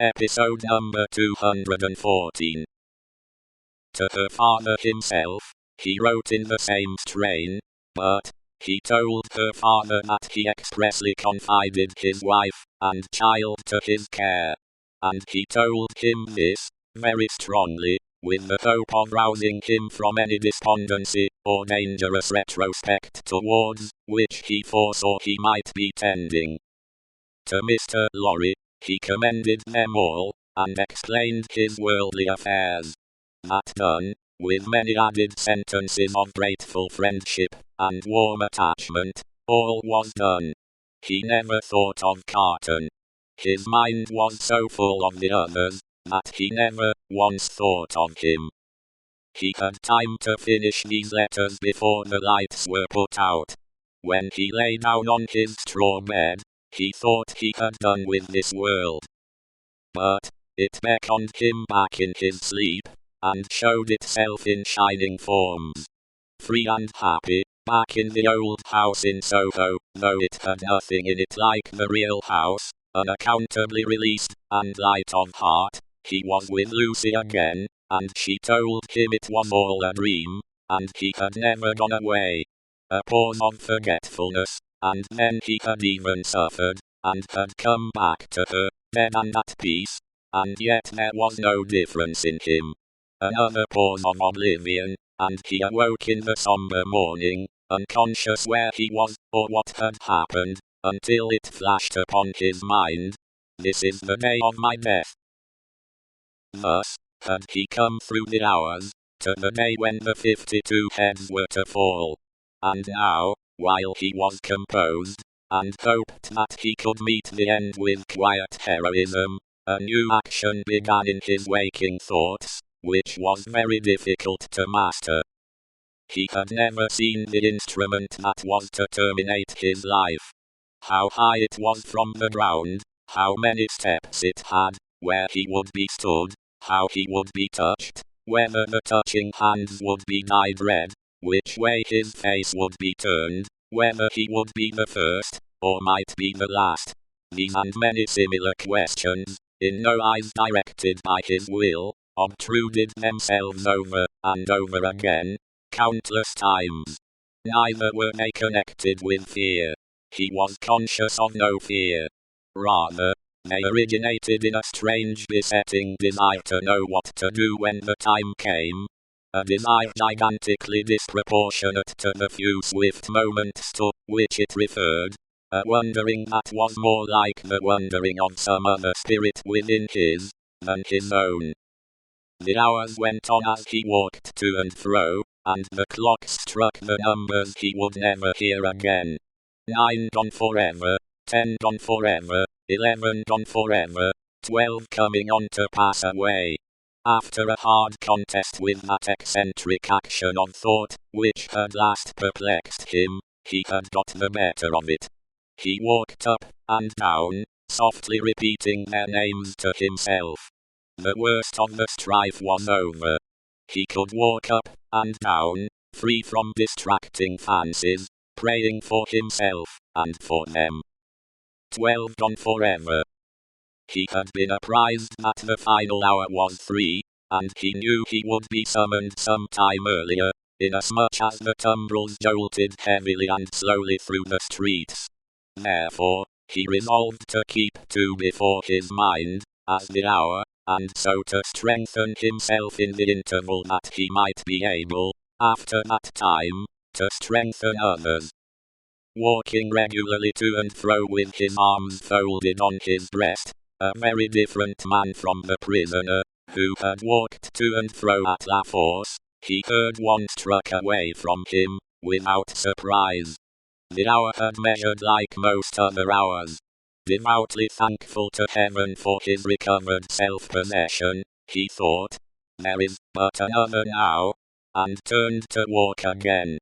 Episode number 214. To her father himself, he wrote in the same strain, but he told her father that he expressly confided his wife and child to his care. And he told him this, very strongly, with the hope of rousing him from any despondency or dangerous retrospect towards which he foresaw he might be tending. To Mr. Lorry, he commended them all, and explained his worldly affairs. That done, with many added sentences of grateful friendship and warm attachment, all was done. He never thought of Carton. His mind was so full of the others, that he never once thought of him. He had time to finish these letters before the lights were put out. When he lay down on his straw bed, he thought he had done with this world. But it beckoned him back in his sleep, and showed itself in shining forms. Free and happy, back in the old house in Soho, though it had nothing in it like the real house, unaccountably released, and light of heart, he was with Lucy again, and she told him it was all a dream, and he had never gone away. A pause of forgetfulness, and then he had even suffered, and had come back to her, dead and at peace, and yet there was no difference in him. Another pause of oblivion, and he awoke in the somber morning, unconscious where he was, or what had happened, until it flashed upon his mind. This is the day of my death. Thus had he come through the hours, to the day when the 52 heads were to fall. And now, while he was composed, and hoped that he could meet the end with quiet heroism, a new action began in his waking thoughts, which was very difficult to master. He had never seen the instrument that was to terminate his life. How high it was from the ground, how many steps it had, where he would be stood, how he would be touched, whether the touching hands would be dyed red, which way his face would be turned, whether he would be the first, or might be the last. These and many similar questions, in no eyes directed by his will, obtruded themselves over and over again, countless times. Neither were they connected with fear. He was conscious of no fear. Rather, they originated in a strange besetting desire to know what to do when the time came. A desire gigantically disproportionate to the few swift moments to which it referred. A wondering that was more like the wondering of some other spirit within his, than his own. The hours went on as he walked to and fro, and the clocks struck the numbers he would never hear again. 9 gone forever, 10 gone forever, 11 gone forever, 12 coming on to pass away. After a hard contest with that eccentric action of thought, which had last perplexed him, he had got the better of it. He walked up and down, softly repeating their names to himself. The worst of the strife was over. He could walk up and down, free from distracting fancies, praying for himself and for them. 12 gone forever. He had been apprised that the final hour was 3, and he knew he would be summoned some time earlier, inasmuch as the tumbrils jolted heavily and slowly through the streets. Therefore, he resolved to keep 2 before his mind, as the hour, and so to strengthen himself in the interval that he might be able, after that time, to strengthen others. Walking regularly to and fro with his arms folded on his breast, a very different man from the prisoner, who had walked to and fro at La Force, he heard one struck away from him, without surprise. The hour had measured like most other hours. Devoutly thankful to heaven for his recovered self-possession, he thought, there is but another now, and turned to walk again.